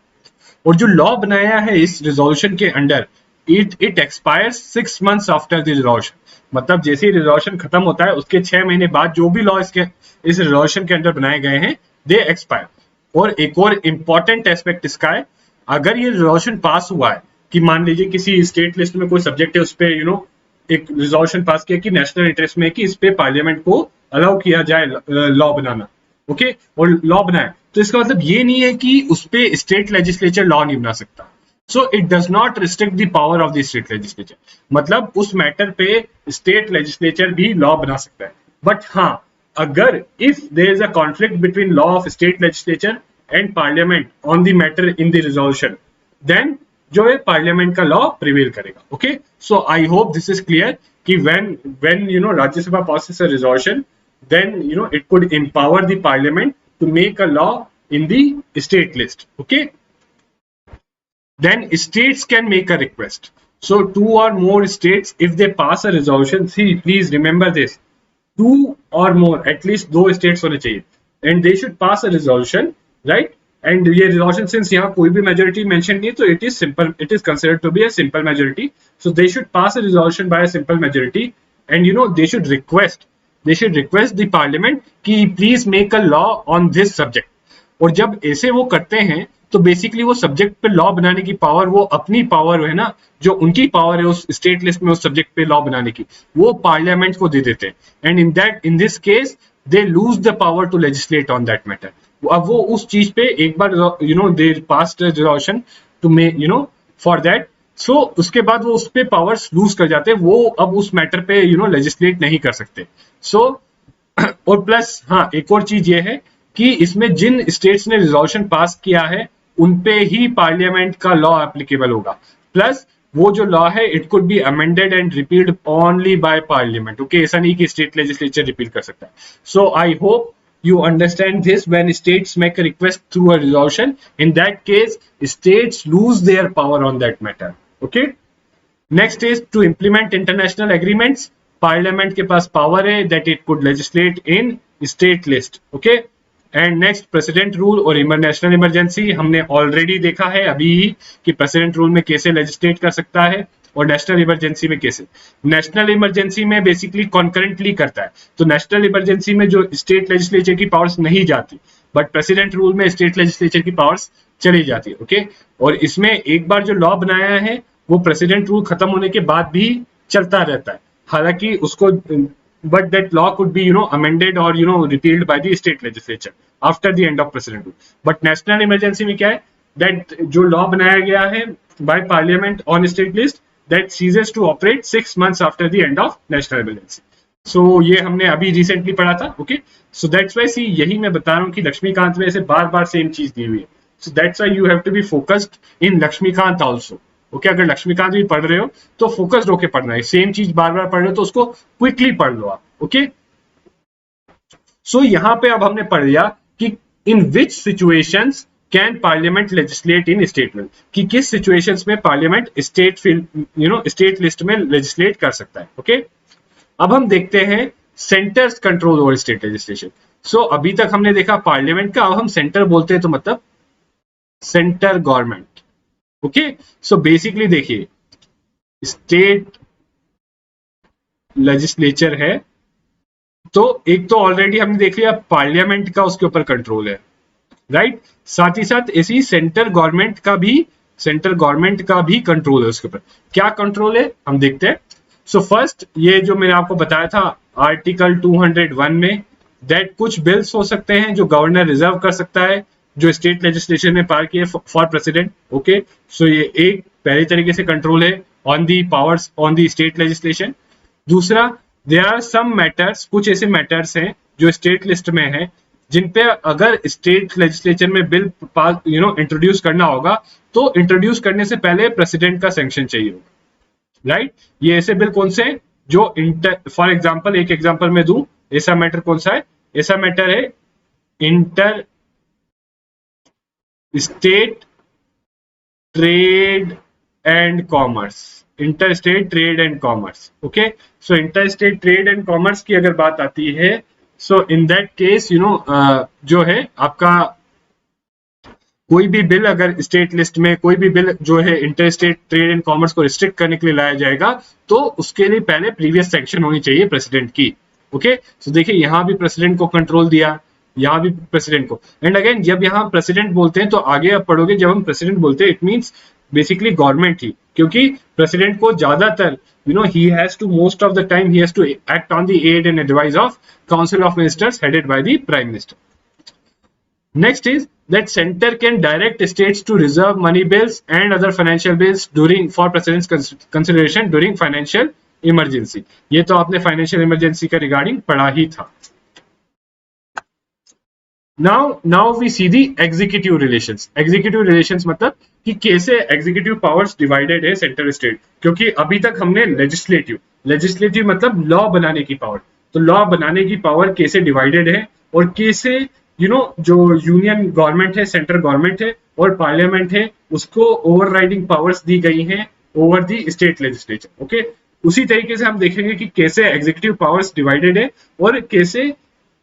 और जो लॉ बनाया है इस रिजोल्यूशन के under it expires 6 months after the resolution. मतलब जैसे ही रिजोल्यूशन खत्म होता है उसके 6 महीने बाद जो भी लॉ इसके इस रिजोल्यूशन के अंडर बनाए गए हैं दे एक्सपायर. और एक और इंपॉर्टेंट एस्पेक्ट इसका है, अगर ये रिजोल्यूशन पास हुआ है कि मान लीजिए किसी स्टेट लिस्ट में कोई सब्जेक्ट है उस पर एक रिजोल्यूशन पास किया कि नेशनल इंटरेस्ट में कि इस पे पार्लियामेंट को अलाउ किया जाए लॉ बनाना. ओके, और लॉ बनाए तो इसका मतलब ये नहीं है कि उस पे स्टेट लेजिस्लेचर लॉ नहीं बना सकता. So it does not restrict the power of the state legislature. मतलब उस मैटर पे स्टेट लेजिस्लेचर भी लॉ बना सकता है. बट हाँ, अगर if there is a conflict between law of state legislature and parliament on the matter in the resolution, then जो है पार्लियामेंट का लॉ प्रिवेल करेगा. Okay, so I hope this is clear कि when Rajya Sabha passes a resolution, then it could empower the parliament to make a law in the state list. Okay, then states can make a request. So 2 or more states, if they pass a resolution, see please remember this, 2 or more, at least 2 states होने चाहिए, and they should pass a resolution, right? And ये resolution since यहाँ कोई भी majority mention नहीं है तो it is simple, it is considered to be a simple majority. So they should pass a resolution by a simple majority and they should request the parliament कि please make a law on this subject. और जब ऐसे वो करते हैं तो basically वो subject पे लॉ बनाने की पावर, वो अपनी पावर है ना, जो उनकी पावर है उस स्टेट लिस्ट में उस सब्जेक्ट पे लॉ बनाने की, वो पार्लियामेंट को दे देते हैं. And in this case they lose the power to legislate on that matter. अब वो उस चीज पे एक बार they passed resolution to make for that, so उसके बाद वो उस पे पावर्स लूज कर जाते हैं, वो अब उस मैटर पे लेजिस्लेट नहीं कर सकते. सो और प्लस हाँ, एक और चीज ये है कि इसमें जिन स्टेट्स ने रिजोल्यूशन पास किया है उन पे ही पार्लियामेंट का लॉ एप्लीकेबल होगा. प्लस वो जो लॉ है it could be amended and repealed only by parliament. Okay, ऐसा नहीं कि स्टेट लेजिस्लेचर रिपील कर सकता है. So I hope you understand this. When states make a request through a resolution, in that case states lose their power on that matter. Okay, next is to implement international agreements. Parliament के पास power है that it could legislate in state list. Okay, and next president rule और national emergency. हमने already देखा है अभी कि president rule में कैसे legislate कर सकता है और नेशनल इमरजेंसी में कैसे. नेशनल इमरजेंसी में बेसिकली कॉन्करेंटली करता है, तो नेशनल इमरजेंसी में जो स्टेट लेजिस्लेचर की पावर्स नहीं जाती, बट प्रेसिडेंट रूल में स्टेट लेजिस्लेचर की पावर्स चली जाती है. ओके, और इसमें एक बार जो लॉ बनाया है वो प्रेसिडेंट रूल खत्म होने के बाद भी चलता रहता है, हालांकि उसको but that law could be amended और repealed by the state legislature after the end of president rule. But national emergency में क्या है, दैट जो लॉ बनाया गया है by parliament on state list that ceases to operate 6 months after the end of national emergency. So ये हमने अभी रिसेंटली पढ़ा था. ओके, सो दैट्स व्हाई सी यही मैं बता रहा हूँ कि लक्ष्मीकांत में ऐसे बार बार सेम चीज दी हुई है. So that's why you have to be focused in Laxmikanth also. Okay, अगर लक्ष्मीकांत भी पढ़ रहे हो तो फोकस्ड होके पढ़ना है, सेम चीज बार बार पढ़ रहे हो तो उसको क्विकली पढ़ लो आप. ओके, सो यहाँ पे अब हमने पढ़ लिया कि in which situations can parliament legislate in state में, कि किस सिचुएशंस में पार्लियामेंट स्टेट लिस्ट में लेजिस्लेट कर सकता है. ओके, अब हम देखते हैं centre's control over state legislation. So अभी तक हमने देखा पार्लियामेंट का, अब हम सेंटर बोलते हैं तो मतलब centre government. Okay, so basically देखिए स्टेट लेजिस्लेचर है तो एक तो ऑलरेडी हमने देख लिया पार्लियामेंट का उसके ऊपर कंट्रोल है, राइट. साथ ही साथ ऐसी सेंटर गवर्नमेंट का भी कंट्रोल है उसके ऊपर. क्या कंट्रोल है हम देखते हैं. सो फर्स्ट ये जो मैंने आपको बताया था आर्टिकल 201 में, दैट कुछ बिल्स हो सकते हैं जो गवर्नर रिजर्व कर सकता है जो स्टेट लेजिस्लेशन में पार किए फॉर प्रेसिडेंट. ओके, सो ये एक पहले तरीके से कंट्रोल है on the powers on the state legislation. दूसरा, देयर आर सम मैटर्स, कुछ ऐसे मैटर्स हैं जो स्टेट लिस्ट में है जिन पे अगर स्टेट लेजिस्लेचर में बिल पास इंट्रोड्यूस करना होगा तो इंट्रोड्यूस करने से पहले प्रेसिडेंट का सैंक्शन चाहिए होगा, राइट. ये ऐसे बिल कौन से हैं जो फॉर एग्जांपल एक एग्जांपल में दूं, ऐसा मैटर कौन सा है, ऐसा मैटर है inter state trade and commerce, interstate trade and commerce. Okay, so interstate trade and commerce की अगर बात आती है, सो इन दैट केस जो है आपका कोई भी बिल अगर स्टेट लिस्ट में कोई भी बिल जो है इंटरस्टेट ट्रेड एंड कॉमर्स को रिस्ट्रिक्ट करने के लिए लाया जाएगा, तो उसके लिए पहले प्रीवियस सेक्शन होनी चाहिए प्रेसिडेंट की। ओके, सो देखिए यहाँ भी प्रेसिडेंट को कंट्रोल दिया, यहाँ भी प्रेसिडेंट को। एंड अगेन जब यहाँ प्रेसिडेंट बोलते हैं तो आगे आप पढ़ोगे, जब हम प्रेसिडेंट बोलते हैं इट मीन्स बेसिकली गवर्नमेंट ही, क्योंकि प्रेसिडेंट को ज्यादातर he has to most of the time he has to act on the aid and advice of council of ministers headed by the prime minister. Next is that center can direct states to reserve money bills and other financial bills during for president's consideration during financial emergency. ये तो आपने financial emergency का regarding पढ़ा ही था. Now we see the executive relations. Executive relations मतलब कि कैसे executive powers divided है सेंटर स्टेट, क्योंकि अभी तक हमने legislative मतलब लॉ बनाने की पावर, तो लॉ बनाने की पावर कैसे डिवाइडेड है और कैसे जो यूनियन गवर्नमेंट है, सेंट्रल गवर्नमेंट है और पार्लियामेंट है, उसको ओवरराइडिंग पावर्स दी गई हैं over the state legislature. Okay, उसी तरीके से हम देखेंगे कि कैसे एग्जीक्यूटिव पावर्स डिवाइडेड है और कैसे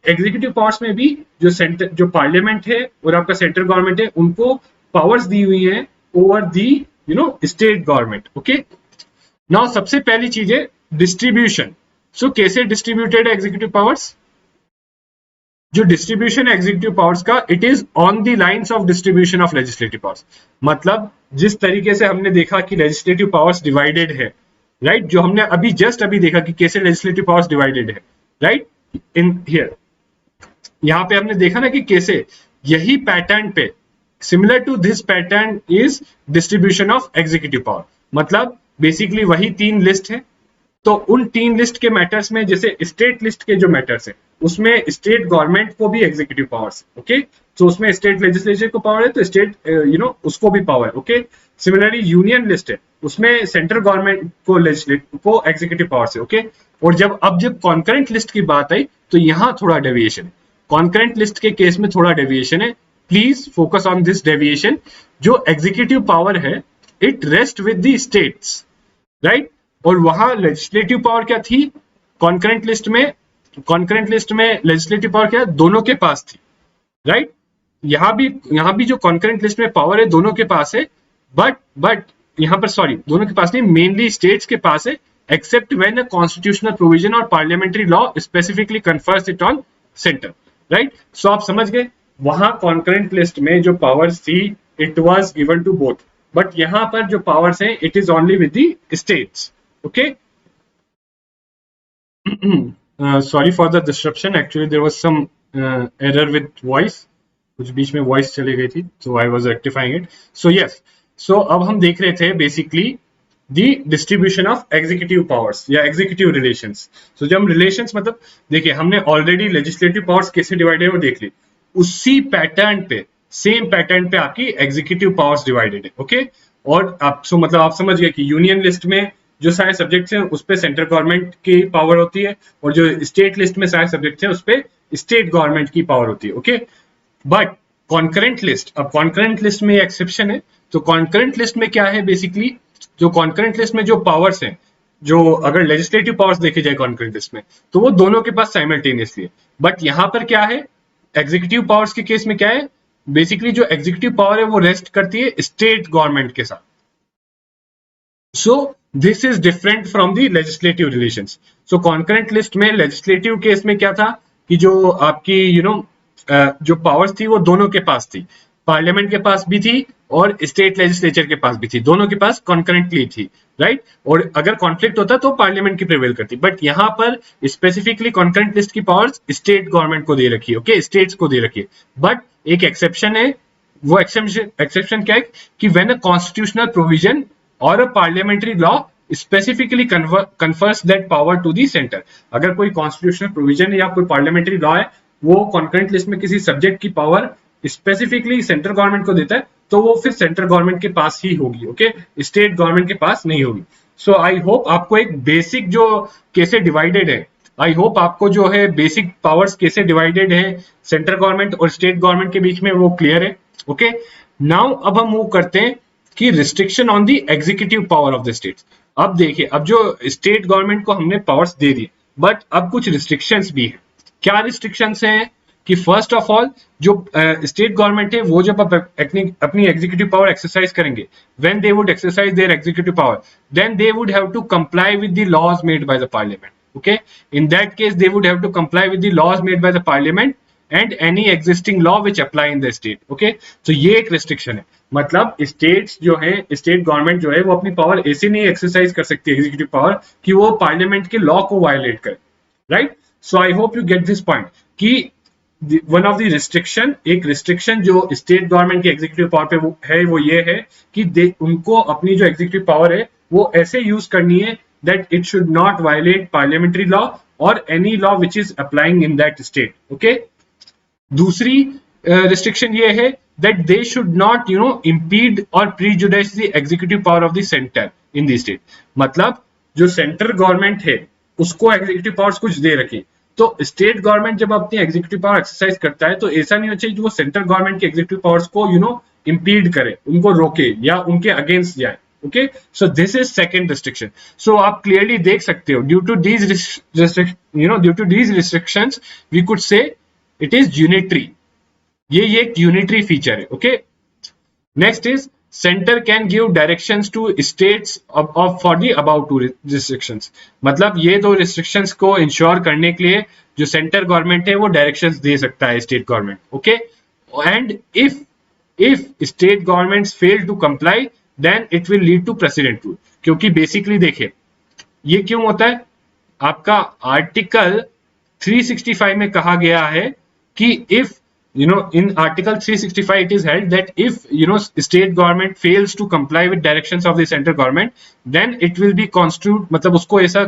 एग्जीक्यूटिव पावर्स में भी जो पार्लियामेंट है और आपका सेंट्रल गवर्नमेंट है, उनको पावर्स दी हुई है over the state government. Okay, now सबसे पहली चीज है डिस्ट्रीब्यूशन। सो कैसे डिस्ट्रीब्यूटेड है एग्जीक्यूटिव पावर्स? जो डिस्ट्रीब्यूशन है एग्जीक्यूटिव पावर्स का, it is on the lines of distribution of legislative powers. मतलब जिस तरीके से हमने देखा कि लेजिस्लेटिव पावर्स डिवाइडेड है, राइट, जो हमने अभी देखा कि कैसे लेजिस्लेटिव पावर्स डिवाइडेड है, राइट, इन हियर यहां पे हमने देखा ना कि कैसे यही पैटर्न पे similar to this pattern is distribution of executive power. मतलब बेसिकली वही तीन लिस्ट है, तो उन तीन लिस्ट के मैटर्स में जैसे स्टेट लिस्ट के जो मैटर्स है उसमें स्टेट गवर्नमेंट को भी एग्जीक्यूटिव पावर्स, ओके, तो उसमें स्टेट लेजिस्लेचर को पावर है तो स्टेट उसको भी power. Okay, similarly union list है उसमें सेंट्रल गवर्नमेंट को एग्जीक्यूटिव पावर्स है। ओके, और जब कॉन्करेंट लिस्ट की बात आई तो यहाँ थोड़ा डेविएशन है, कॉन्करेंट लिस्ट के केस में थोड़ा डेविएशन है, please focus on this deviation. जो एग्जीक्यूटिव पावर है it rest with the states, right, और वहां लेजिस्लेटिव पावर क्या थी कॉन्करेंट लिस्ट में लेजिस्लेटिव पावर क्या दोनों के पास थी, राइट। यहां भी जो कॉन्करेंट लिस्ट में पावर है दोनों के पास है, बट यहां पर सॉरी दोनों के पास नहीं, मेनली स्टेट्स के पास है, except when a constitutional provision और parliamentary law specifically confers it on centre, right. So आप समझ गए, वहां कॉन्करेंट लिस्ट में जो पावर्स थी it was given to both, but यहां पर जो पावर्स हैं it is only with the states. Okay, sorry for the disruption, actually there was some error with voice, कुछ बीच में वॉइस चली गई थी, so I was rectifying it. So yes, so अब हम देख रहे थे basically the distribution of executive powers या एग्जीक्यूटिव रिलेशंस। सो जब हम रिलेशंस मतलब देखिए हमने ऑलरेडी लेजिस्लेटिव पावर्स कैसे डिवाइडेड है वो देख ली, उसी पैटर्न पे सेम पैटर्न पे आपकी एग्जीक्यूटिव पावर्स डिवाइडेड है। ओके, और आप मतलब आप समझ गए कि यूनियन लिस्ट में जो सारे सब्जेक्ट्स हैं उस पे सेंट्रल गवर्नमेंट की पावर होती है और जो स्टेट लिस्ट में सारे सब्जेक्ट्स हैं उस पे स्टेट गवर्नमेंट की पावर होती है। ओके, बट कॉन्करेंट लिस्ट, अब कॉन्करेंट लिस्ट में एक्सेप्शन है। तो कॉन्करेंट लिस्ट में क्या है बेसिकली, जो कॉन्करेंट लिस्ट में जो पावर्स हैं, जो अगर लेजिस्लेटिव पावर्स देखे जाए कॉन्करेंट लिस्ट में तो वो दोनों के पास साइमल्टेनियसली है, बट यहां पर क्या है एग्जीक्यूटिव पावर्स के केस में क्या है, बेसिकली जो एग्जीक्यूटिव पावर है वो रेस्ट करती है स्टेट गवर्नमेंट के साथ। सो this is different from the legislative relations. So concurrent list में लेजिस्लेटिव केस में क्या था कि जो आपकी जो पावर्स थी वो दोनों के पास थी, पार्लियामेंट के पास भी थी और स्टेट लेजिस्लेचर के पास भी थी, दोनों के पास कॉन्करेंटली थी, राइट। और अगर कॉन्फ्लिक्ट होता तो पार्लियामेंट की प्रिवेल करती, बट यहाँ पर स्पेसिफिकली कॉन्करेंट लिस्ट की पावर्स स्टेट गवर्नमेंट को दे रखी है। ओके, स्टेट्स को दे रखी है, बट एक एक्सेप्शन है, वो एक्सेप्शन क्या है कि व्हेन अ कॉन्स्टिट्यूशनल प्रोविजन और a parliamentary law specifically confers that power to the centre. अगर कोई कॉन्स्टिट्यूशनल प्रोविजन या कोई पार्लियामेंट्री लॉ है वो कॉन्करेंट लिस्ट में किसी सब्जेक्ट की पावर स्पेसिफिकली सेंट्रल गवर्नमेंट को देता है तो वो फिर सेंट्रल गवर्नमेंट के पास ही होगी। ओके, स्टेट गवर्नमेंट के पास नहीं होगी। सो आई होप आपको एक बेसिक जो कैसे डिवाइडेड है, आई होप आपको जो है बेसिक पावर्स कैसे डिवाइडेड है सेंट्रल गवर्नमेंट और स्टेट गवर्नमेंट के बीच में वो क्लियर है। ओके, नाउ अब हम मूव करते हैं कि restriction on the executive power of the states. अब देखिए, अब जो स्टेट गवर्नमेंट को हमने पावर्स दे दी, बट अब कुछ रिस्ट्रिक्शंस भी है। क्या रिस्ट्रिक्शंस हैं कि फर्स्ट ऑफ ऑल जो स्टेट गवर्नमेंट है वो जब अपनी एग्जीक्यूटिव पावर एक्सरसाइज करेंगे, when they would exercise their executive power, then they would have to comply with the laws made by the parliament. Okay, in that case they would have to comply with the laws made by the parliament and any existing law which apply in the state. Okay, तो ये एक restriction है। मतलब states जो है, state government जो है वो अपनी पावर ऐसे नहीं एक्सरसाइज कर सकती एग्जीक्यूटिव पावर कि वो पार्लियामेंट के लॉ को वायलेट करे, right. So I hope you get this point कि वन ऑफ द रिस्ट्रिक्शन, एक रिस्ट्रिक्शन जो स्टेट गवर्नमेंट की एग्जीक्यूटिव पावर पे वो ये है कि उनको अपनी जो एग्जीक्यूटिव पावर है वो ऐसे यूज करनी है that it should not violate parliamentary law और any law which is applying in that state. Okay, दूसरी रिस्ट्रिक्शन ये है that they should not impede or prejudice the executive power of the center in the state। मतलब जो central government है उसको executive powers कुछ दे रखी, तो स्टेट गवर्नमेंट जब अपनी एग्जीक्यूटिव पावर एक्सरसाइज करता है तो ऐसा नहीं होना चाहिए कि वो सेंट्रल गवर्नमेंट की एग्जीक्यूटिव पावर्स को इंपीड करे, उनको रोके या उनके अगेंस्ट जाए। Okay, so this is second restriction. So आप क्लियरली देख सकते हो, due to these restrictions we could say it is unitary. ये एक यूनिटरी फीचर है। Okay, next is centre can give directions to states for the about two restrictions. मतलब ये दो रिस्ट्रिक्शंस को इंश्योर करने के लिए जो सेंटर गवर्नमेंट है वो डायरेक्शंस दे सकता है state government. Okay, and if state governments fail to comply then it will lead to president rule. क्योंकि बेसिकली देखिए ये क्यों होता है, आपका आर्टिकल 365 में कहा गया है कि if in article 365 it is held that if state government fails to comply with directions of the central government then it will be constitute, मतलब उसको ऐसा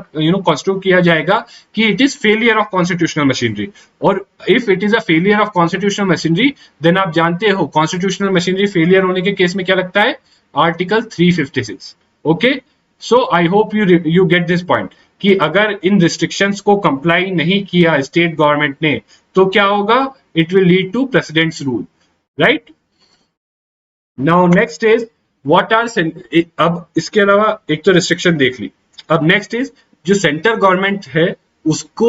constitute किया जाएगा कि it is failure of constitutional machinery। और if it is a failure of constitutional machinery then आप जानते हो constitutional machinery failure होने के केस में क्या लगता है, article 356। Okay, so I hope you get this point कि अगर इन रिस्ट्रिक्शंस को कंप्लाई नहीं किया स्टेट गवर्नमेंट ने तो क्या होगा, it will lead to president's rule, right. Now next is what are, अब इसके अलावा एक तो रिस्ट्रिक्शन देख ली, अब नेक्स्ट इज जो सेंट्रल गवर्नमेंट है उसको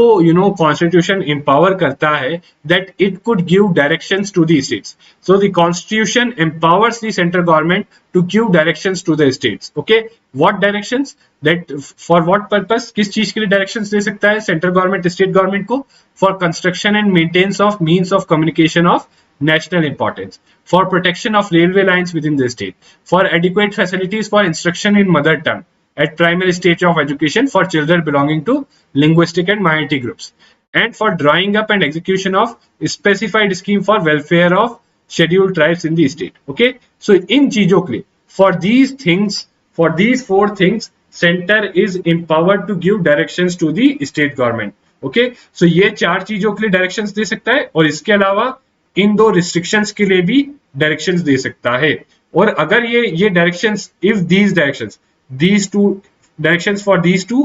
कॉन्स्टिट्यूशन एम्पावर करता है that it could give directions to the states. So the constitution empowers the central government to give directions to the states. Okay, what directions, that for what purpose, किस चीज के लिए directions दे सकता है central government state government को, for construction and maintenance of means of communication of national importance, for protection of railway lines within the state, for adequate facilities for instruction in mother tongue at primary stage of education for children belonging to linguistic and minority groups, and for drawing up and execution of specified scheme for welfare of scheduled tribes in the state। Okay, so in चीजों के लिए, for these things, for these four things center is empowered to give directions to the state government। Okay, so ये चार चीजों के लिए directions दे सकता है और इसके अलावा इन दो रिस्ट्रिक्शंस के लिए भी डायरेक्शंस दे सकता है। और अगर ये directions, if these directions, these two directions for these two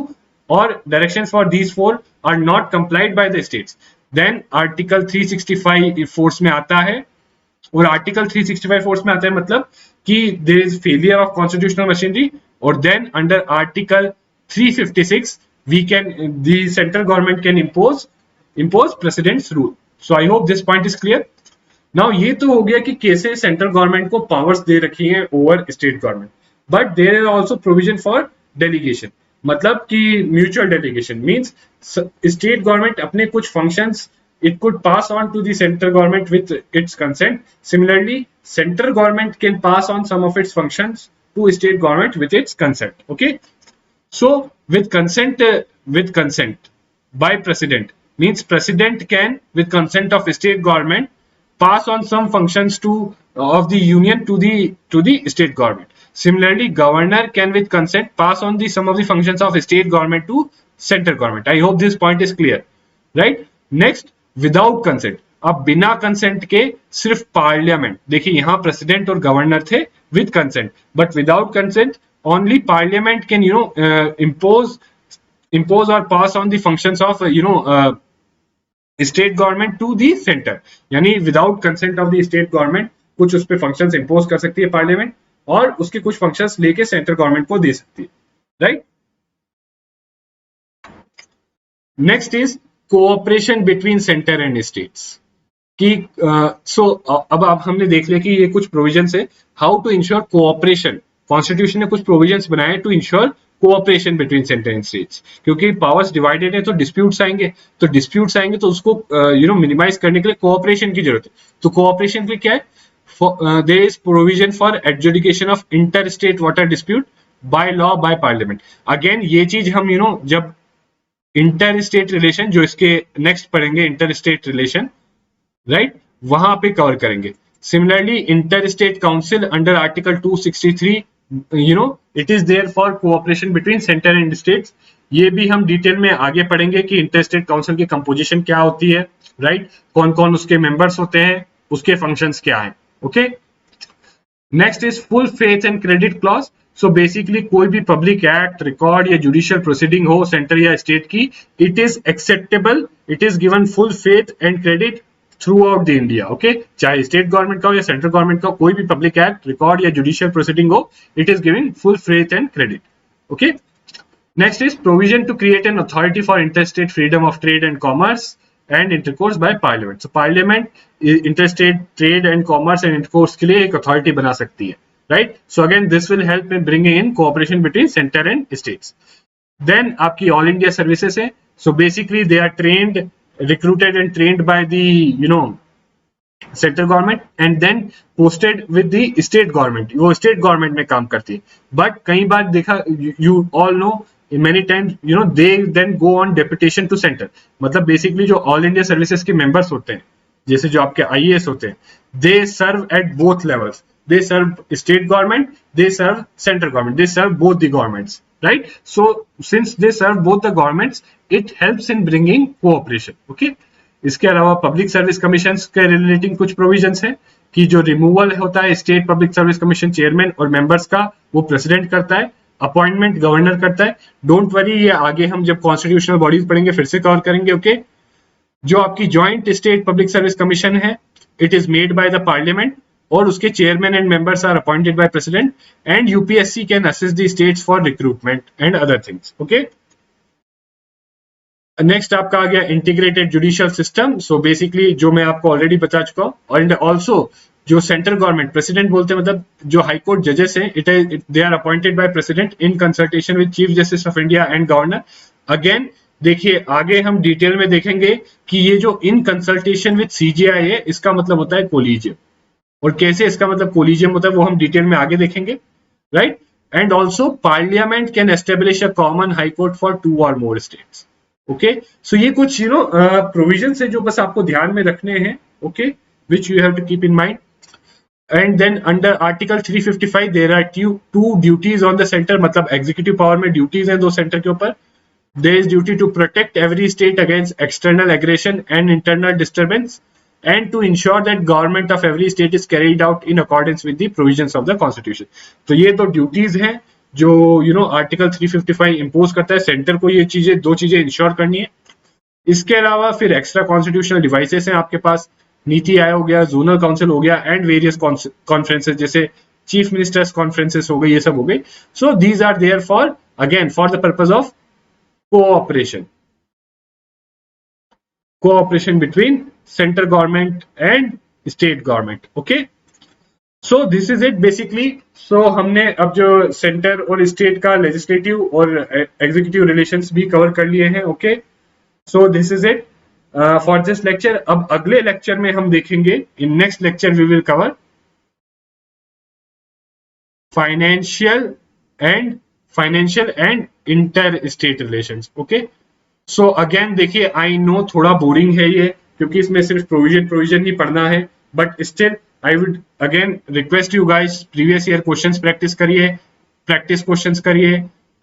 or directions for these four are not complied by the states then article 365 force में आता है। और article 365 force में आता है मतलब कि there is failure of constitutional machinery, और then under article 356 we can, the central government can impose president's rule। so I hope this point is clear। Now ये तो हो गया कि कैसे सेंट्रल गवर्नमेंट को पावर्स दे रखी हैं over state government, but there is also provision for delegation. मतलब कि mutual delegation means state government अपने कुछ functions it could pass on to the central government with its consent। Similarly, central government can pass on some of its functions to state government with its consent। Okay, so with consent by president means president can with consent of state government pass on some functions of the union to the state government। Similarly, governor can with consent pass on some of the functions of state government to central government। I hope this point is clear, right। Next, without consent, अब बिना consent के सिर्फ parliament, देखिए यहाँ president और governor थे with consent, but without consent only parliament can impose or pass on the functions of state government to the centre. यानी without consent of the state government कुछ उस पर फंक्शंस इंपोज कर सकती है पार्लियामेंट, और उसके कुछ फंक्शंस लेके सेंट्रल गवर्नमेंट को दे सकती है, right. Next is cooperation between centre and states कि अब आप हमने देख लिया कि ये कुछ प्रोविजंस है how to ensure cooperation. Constitution ने कुछ प्रोविजंस बनाए to ensure cooperation between centre and states, क्योंकि पावर्स डिवाइडेड है तो डिस्प्यूट्स आएंगे तो उसको मिनिमाइज करने के लिए कोऑपरेशन की जरूरत है। तो कोऑपरेशन के लिए क्या है, there is provision for adjudication of inter state water dispute by law by parliament. Again ये चीज हम जब इंटर स्टेट रिलेशन, जो इसके नेक्स्ट पढ़ेंगे इंटर स्टेट रिलेशन, राइट, वहां पे कवर करेंगे। Similarly inter state council under article 263, it is there for cooperation between centre and states. ये भी हम डिटेल में आगे पढ़ेंगे कि इंटर स्टेट काउंसिल की कंपोजिशन क्या होती है, राइट, कौन कौन उसके मेंबर्स होते हैं, उसके फंक्शंस क्या हैं, okay. Next is full faith and credit clause. So basically कोई भी पब्लिक एक्ट, रिकॉर्ड या जुडिशियल प्रोसीडिंग हो सेंटर या स्टेट की, it is acceptable, it is given full faith and credit through out the India, okay. चाहे state government का हो या सेंट्रल गवर्नमेंट का, कोई भी पब्लिक एक्ट, रिकॉर्ड या जुडिशियल प्रोसीडिंग हो, it is giving full faith and credit, okay. Next is provision to create an authority for interstate freedom of trade and commerce and intercourse by parliament. So parliament interstate trade and commerce and intercourse के लिए एक authority बना सकती है, right. So again this will help in bringing in cooperation between centre and states. Then आपकी all India services है। So basically they are trained, recruited and trained by the central government and then posted with the state government. वो state government में काम करती है, but कई बार देखा, you all know many times they then go on deputation to centre. मतलब basically जो ऑल इंडिया सर्विसेज के मेंबर्स होते हैं, जैसे जो आपके आईएएस होते हैं, they serve at both levels, they serve state government, they serve central government, they serve both the governments, right? So since they serve both the governments, it helps in bringing cooperation, okay? इसके अलावा public service commission के relating कुछ provisions हैं कि जो removal होता है state public service commission chairman और मेंबर्स का, वो प्रेसिडेंट करता है, अपॉइंटमेंट गवर्नर करता है। डोंट वरी, ये आगे हम जब कॉन्स्टिट्यूशनल बॉडीज पढ़ेंगे फिर से कवर करेंगे, ओके। जो आपकी joint state public service commission है, it is made by the parliament और उसके chairman and members are appointed by president and UPSC can assist the states for recruitment and other things, okay. Next आपका आ गया integrated judicial system. So basically जो मैं आपको already बता चुका हूं, और ऑल्सो जो सेंट्रल गवर्नमेंट, प्रेसिडेंट बोलते हैं, मतलब जो हाईकोर्ट जजेस हैं, they are appointed by president in consultation with chief justice of India and governor. Again देखिए आगे हम डिटेल में देखेंगे कि ये जो इन कंसल्टेशन विद सीजीआई है, इसका मतलब होता है कोलिजियम, और कैसे इसका मतलब कोलिजियम होता है वो हम डिटेल में आगे देखेंगे, right. And also parliament can establish a common high court for 2 और मोर स्टेट्स, ओके। सो ये कुछ प्रोविजंस है जो बस आपको ध्यान में रखने हैं, okay, which you have to keep in mind. And then under article 355 there are two duties on the centre, मतलब एग्जीक्यूटिव पावर में ड्यूटीज हैं दो सेंटर के ऊपर। There is duty to protect every state against external aggression and internal disturbance and to ensure that government of every state is carried out in accordance with the provisions of the constitution। तो ये तो duties हैं जो article 355 impose करता है centre को, ये चीजें, दो चीजें इंश्योर करनी है। इसके अलावा फिर एक्स्ट्रा कॉन्स्टिट्यूशनल डिवाइसेस हैं आपके पास, नीति आयोग हो गया, जोनल काउंसिल हो गया, एंड वेरियस कॉन्फ्रेंसेस जैसे चीफ मिनिस्टर्स कॉन्फ्रेंसेस हो गई, ये सब हो गई। So these are there for, again, for the purpose of cooperation between central government and state government, okay। so this is it basically। so हमने अब जो सेंटर और स्टेट का लेजिस्लेटिव और एग्जीक्यूटिव रिलेशंस भी कवर कर लिए हैं, okay. so this is it for this lecture। अब अगले लेक्चर में हम देखेंगे, in next lecture we will cover financial and inter-state relations, okay। So again देखिए, आई नो थोड़ा बोरिंग है ये, क्योंकि इसमें सिर्फ प्रोविजन ही पढ़ना है, but still I would again request you guys, previous year questions practice करिए, प्रैक्टिस क्वेश्चंस करिए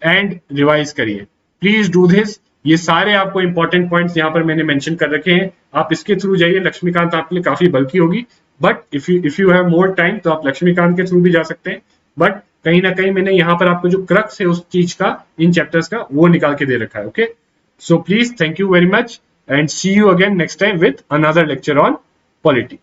एंड रिवाइज करिए, प्लीज डू दिस। ये सारे आपको इंपॉर्टेंट पॉइंट्स यहाँ पर मैंने मेंशन कर रखे हैं, आप इसके थ्रू जाइए। लक्ष्मीकांत आपके लिए काफी बल्कि होगी, but if you have more time तो आप लक्ष्मीकांत के थ्रू भी जा सकते हैं, बट कहीं ना कहीं मैंने यहाँ पर आपको जो क्रक्स है उस चीज का, इन चैप्टर्स का, वो निकाल के दे रखा है, okay. So please, thank you very much and see you again next time with another lecture on polity.